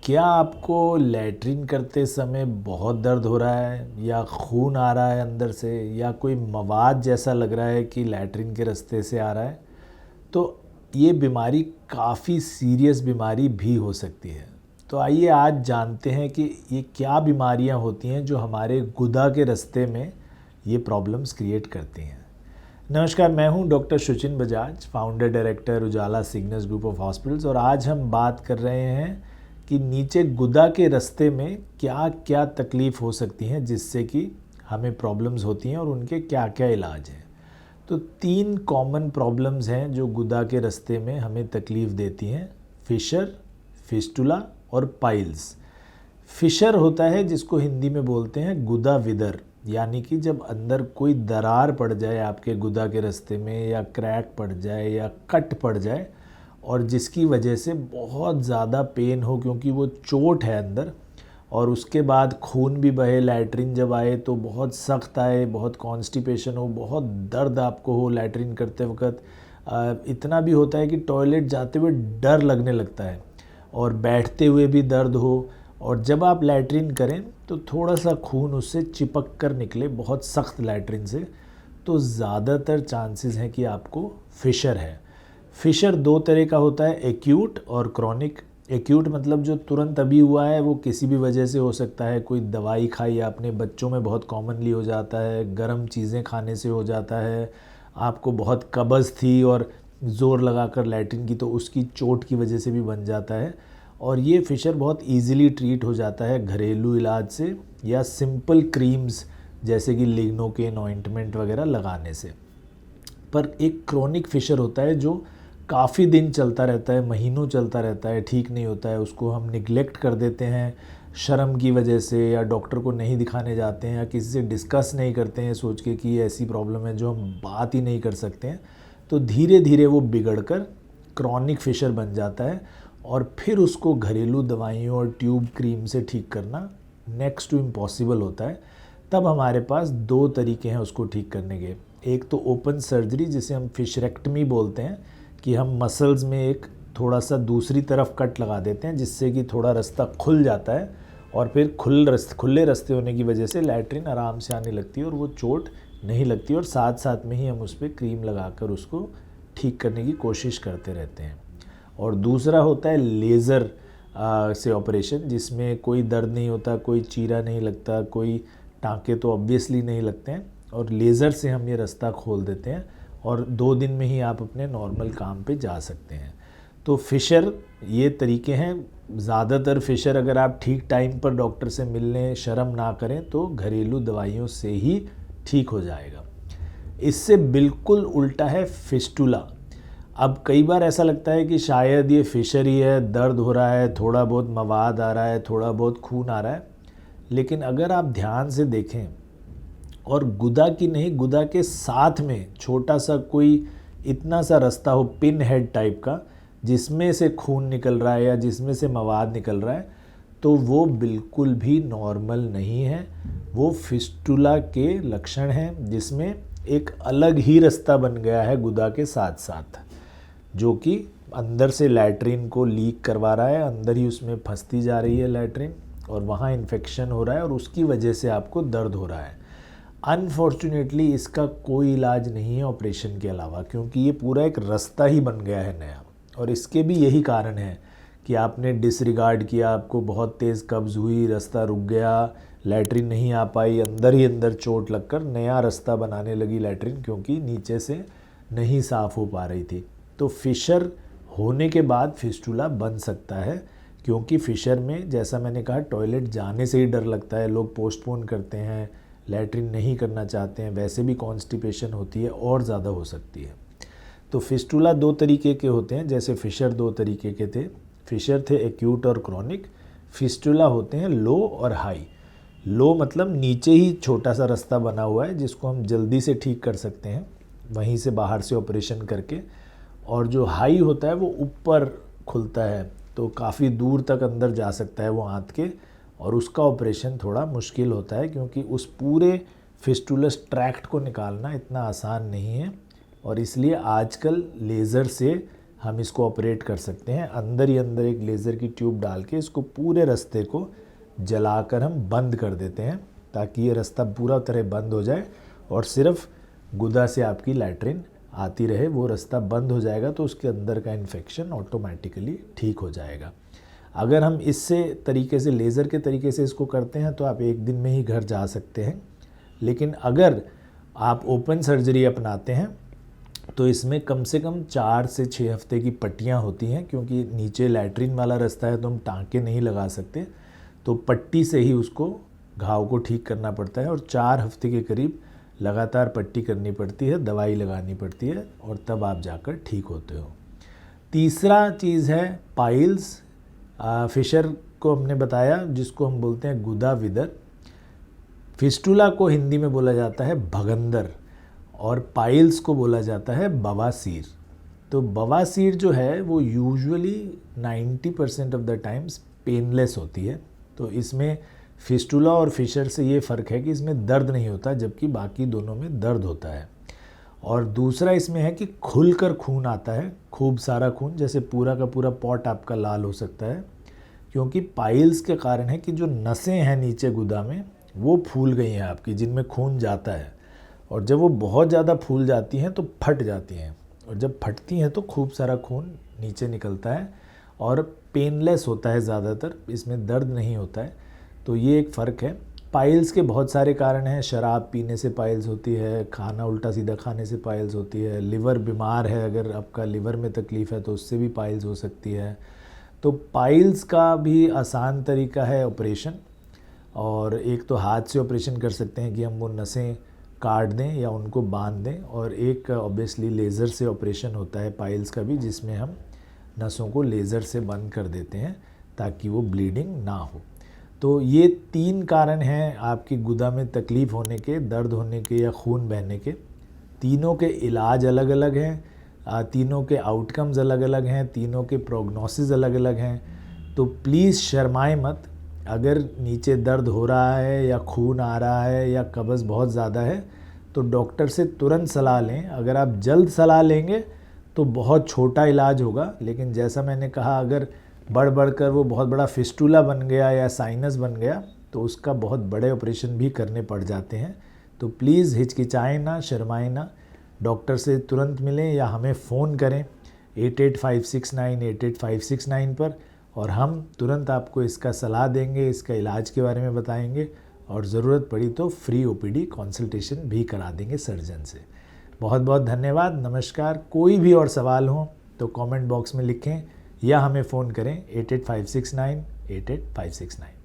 क्या आपको लैट्रिन करते समय बहुत दर्द हो रहा है या खून आ रहा है अंदर से या कोई मवाद जैसा लग रहा है कि लैट्रिन के रास्ते से आ रहा है? तो ये बीमारी काफ़ी सीरियस बीमारी भी हो सकती है। तो आइए आज जानते हैं कि ये क्या बीमारियां होती हैं जो हमारे गुदा के रास्ते में ये प्रॉब्लम्स क्रिएट करती हैं। नमस्कार, मैं हूं doctor Suchin Bajaj, founder director Ujala Cygnus group of hospitals, और आज हम बात कर रहे हैं कि नीचे गुदा के रास्ते में क्या क्या तकलीफ़ हो सकती हैं जिससे कि हमें प्रॉब्लम्स होती हैं और उनके क्या क्या इलाज हैं। तो 3 कॉमन प्रॉब्लम्स हैं जो गुदा के रास्ते में हमें तकलीफ़ देती हैं: फिशर, फिस्टुला और पाइल्स। फिशर होता है जिसको हिंदी में बोलते हैं गुदा विदर, यानी कि जब अंदर कोई दरार पड़ जाए आपके गुदा के रास्ते में, या क्रैक पड़ जाए या कट पड़ जाए, और जिसकी वजह से बहुत ज़्यादा पेन हो क्योंकि वो चोट है अंदर, और उसके बाद खून भी बहे, लैट्रिन जब आए तो बहुत सख्त आए, बहुत कॉन्स्टिपेशन हो, बहुत दर्द आपको हो लैट्रिन करते वक्त। इतना भी होता है कि टॉयलेट जाते हुए डर लगने लगता है और बैठते हुए भी दर्द हो, और जब आप लैट्रिन करें तो थोड़ा सा खून उससे चिपक कर निकले बहुत सख्त लैट्रिन से, तो ज़्यादातर चांसेस हैं कि आपको फिशर है। फिशर 2 तरह का होता है, एक्यूट और क्रॉनिक। एक्यूट मतलब जो तुरंत अभी हुआ है, वो किसी भी वजह से हो सकता है, कोई दवाई खाई आपने, बच्चों में बहुत कॉमनली हो जाता है, गर्म चीज़ें खाने से हो जाता है, आपको बहुत कब्ज़ थी और ज़ोर लगाकर लैट्रिन की तो उसकी चोट की वजह से भी बन जाता है। और ये फिशर बहुत इजीली ट्रीट हो जाता है घरेलू इलाज से या सिंपल क्रीम्स जैसे कि लिग्नोकेन ऑइंटमेंट वगैरह लगाने से। पर एक क्रोनिक फिशर होता है जो काफ़ी दिन चलता रहता है, महीनों चलता रहता है, ठीक नहीं होता है, उसको हम निगलेक्ट कर देते हैं शर्म की वजह से, या डॉक्टर को नहीं दिखाने जाते हैं, या किसी से डिस्कस नहीं करते हैं सोच के कि ये ऐसी प्रॉब्लम है जो हम बात ही नहीं कर सकते हैं। तो धीरे धीरे वो बिगड़कर क्रॉनिक फिशर बन जाता है, और फिर उसको घरेलू दवाइयों और ट्यूब क्रीम से ठीक करना नेक्स्ट टू इम्पॉसिबल होता है। तब हमारे पास 2 तरीके हैं उसको ठीक करने के। एक तो ओपन सर्जरी जिसे हम फिशरेक्टमी बोलते हैं, कि हम मसल्स में एक थोड़ा सा दूसरी तरफ कट लगा देते हैं जिससे कि थोड़ा रास्ता खुल जाता है, और फिर खुले रास्ते होने की वजह से लैट्रिन आराम से आने लगती है और वो चोट नहीं लगती, और साथ साथ में ही हम उस पर क्रीम लगाकर उसको ठीक करने की कोशिश करते रहते हैं। और दूसरा होता है लेज़र से ऑपरेशन, जिसमें कोई दर्द नहीं होता, कोई चीरा नहीं लगता, कोई टाँके तो ऑब्वियसली नहीं लगते हैं, और लेज़र से हम ये रास्ता खोल देते हैं और 2 दिन में ही आप अपने नॉर्मल काम पे जा सकते हैं। तो फिशर ये तरीके हैं। ज़्यादातर फिशर अगर आप ठीक टाइम पर डॉक्टर से मिलने, शर्म ना करें, तो घरेलू दवाइयों से ही ठीक हो जाएगा। इससे बिल्कुल उल्टा है फिस्टुला। अब कई बार ऐसा लगता है कि शायद ये फिशर ही है, दर्द हो रहा है, थोड़ा बहुत मवाद आ रहा है, थोड़ा बहुत खून आ रहा है, लेकिन अगर आप ध्यान से देखें और गुदा की नहीं, गुदा के साथ में छोटा सा कोई इतना सा रास्ता हो, पिन हेड टाइप का, जिसमें से खून निकल रहा है या जिसमें से मवाद निकल रहा है, तो वो बिल्कुल भी नॉर्मल नहीं है। वो फिस्टुला के लक्षण हैं जिसमें एक अलग ही रास्ता बन गया है गुदा के साथ साथ, जो कि अंदर से लैट्रिन को लीक करवा रहा है, अंदर ही उसमें फंसती जा रही है लैट्रिन, और वहाँ इन्फेक्शन हो रहा है और उसकी वजह से आपको दर्द हो रहा है। अनफॉर्चुनेटली इसका कोई इलाज नहीं है ऑपरेशन के अलावा, क्योंकि ये पूरा एक रास्ता ही बन गया है नया, और इसके भी यही कारण है कि आपने डिसरिगार्ड किया, आपको बहुत तेज़ कब्ज़ हुई, रास्ता रुक गया, लैट्रिन नहीं आ पाई, अंदर ही अंदर चोट लगकर नया रास्ता बनाने लगी लैट्रिन, क्योंकि नीचे से नहीं साफ़ हो पा रही थी। तो फिशर होने के बाद फिस्टुला बन सकता है, क्योंकि फिशर में जैसा मैंने कहा टॉयलेट जाने से ही डर लगता है, लोग पोस्टपोन करते हैं, लैट्रिन नहीं करना चाहते हैं, वैसे भी कॉन्स्टिपेशन होती है और ज़्यादा हो सकती है। तो फिस्टुला 2 तरीके के होते हैं, जैसे फिशर 2 तरीके के थे। फिशर थे एक्यूट और क्रॉनिक, फिस्टुला होते हैं लो और हाई। लो मतलब नीचे ही छोटा सा रास्ता बना हुआ है जिसको हम जल्दी से ठीक कर सकते हैं वहीं से बाहर से ऑपरेशन करके, और जो हाई होता है वो ऊपर खुलता है, तो काफ़ी दूर तक अंदर जा सकता है वो आंत के, और उसका ऑपरेशन थोड़ा मुश्किल होता है क्योंकि उस पूरे फिस्टुलस ट्रैक्ट को निकालना इतना आसान नहीं है, और इसलिए आजकल लेज़र से हम इसको ऑपरेट कर सकते हैं। अंदर ही अंदर एक लेज़र की ट्यूब डाल के इसको पूरे रास्ते को जलाकर हम बंद कर देते हैं, ताकि ये रास्ता पूरा तरह बंद हो जाए और सिर्फ गुदा से आपकी लैट्रिन आती रहे। वो रास्ता बंद हो जाएगा तो उसके अंदर का इन्फेक्शन ऑटोमेटिकली ठीक हो जाएगा। अगर हम इससे तरीके से, लेज़र के तरीके से इसको करते हैं तो आप एक दिन में ही घर जा सकते हैं। लेकिन अगर आप ओपन सर्जरी अपनाते हैं तो इसमें कम से कम 4 से 6 हफ्ते की पट्टियाँ होती हैं, क्योंकि नीचे लैट्रिन वाला रास्ता है तो हम टाँके नहीं लगा सकते, तो पट्टी से ही उसको घाव को ठीक करना पड़ता है और 4 हफ्ते के करीब लगातार पट्टी करनी पड़ती है, दवाई लगानी पड़ती है और तब आप जाकर ठीक होते हो। तीसरा चीज़ है पाइल्स। फिशर को हमने बताया, जिसको हम बोलते हैं गुदा विदर। फिस्टुला को हिंदी में बोला जाता है भगंदर और पाइल्स को बोला जाता है बवासीर। तो बवासीर जो है वो usually 90% of the times painless होती है। तो इसमें फिस्टुला और फिशर से ये फ़र्क है कि इसमें दर्द नहीं होता, जबकि बाकी दोनों में दर्द होता है। और दूसरा इसमें है कि खुलकर खून आता है, खूब सारा खून, जैसे पूरा का पूरा पॉट आपका लाल हो सकता है, क्योंकि पाइल्स के कारण है कि जो नसें हैं नीचे गुदा में वो फूल गई हैं आपकी, जिनमें खून जाता है। और जब वो बहुत ज़्यादा फूल जाती हैं तो फट जाती हैं, और जब फटती हैं तो खूब सारा खून नीचे निकलता है और पेनलेस होता है ज़्यादातर, इसमें दर्द नहीं होता है। तो ये एक फ़र्क है। पाइल्स के बहुत सारे कारण हैं। शराब पीने से पाइल्स होती है, खाना उल्टा सीधा खाने से पाइल्स होती है, लिवर बीमार है, अगर आपका लिवर में तकलीफ़ है तो उससे भी पाइल्स हो सकती है। तो पाइल्स का भी आसान तरीका है ऑपरेशन, और एक तो हाथ से ऑपरेशन कर सकते हैं कि हम वो नसें काट दें या उनको बांध दें, और एक ऑब्वियसली लेज़र से ऑपरेशन होता है पाइल्स का भी, जिसमें हम नसों को लेज़र से बंद कर देते हैं ताकि वो ब्लीडिंग ना हो। तो ये 3 कारण हैं आपकी गुदा में तकलीफ़ होने के, दर्द होने के या खून बहने के। तीनों के इलाज अलग अलग हैं, तीनों के आउटकम्स अलग अलग हैं, तीनों के प्रोग्नोसिस अलग अलग हैं। तो प्लीज़ शर्माएं मत। अगर नीचे दर्द हो रहा है या खून आ रहा है या कब्ज़ बहुत ज़्यादा है तो डॉक्टर से तुरंत सलाह लें। अगर आप जल्द सलाह लेंगे तो बहुत छोटा इलाज होगा, लेकिन जैसा मैंने कहा, अगर बढ़ कर वो बहुत बड़ा फिस्टुला बन गया या साइनस बन गया तो उसका बहुत बड़े ऑपरेशन भी करने पड़ जाते हैं। तो प्लीज़ हिचकिचाएं ना, शर्माएं ना, डॉक्टर से तुरंत मिलें या हमें फ़ोन करें 8856988569 पर, और हम तुरंत आपको इसका सलाह देंगे, इसका इलाज के बारे में बताएंगे, और ज़रूरत पड़ी तो फ्री ओपीडी कंसल्टेशन भी करा देंगे सर्जन से। बहुत बहुत धन्यवाद, नमस्कार। कोई भी और सवाल हो तो कमेंट बॉक्स में लिखें या हमें फ़ोन करें 8856988569।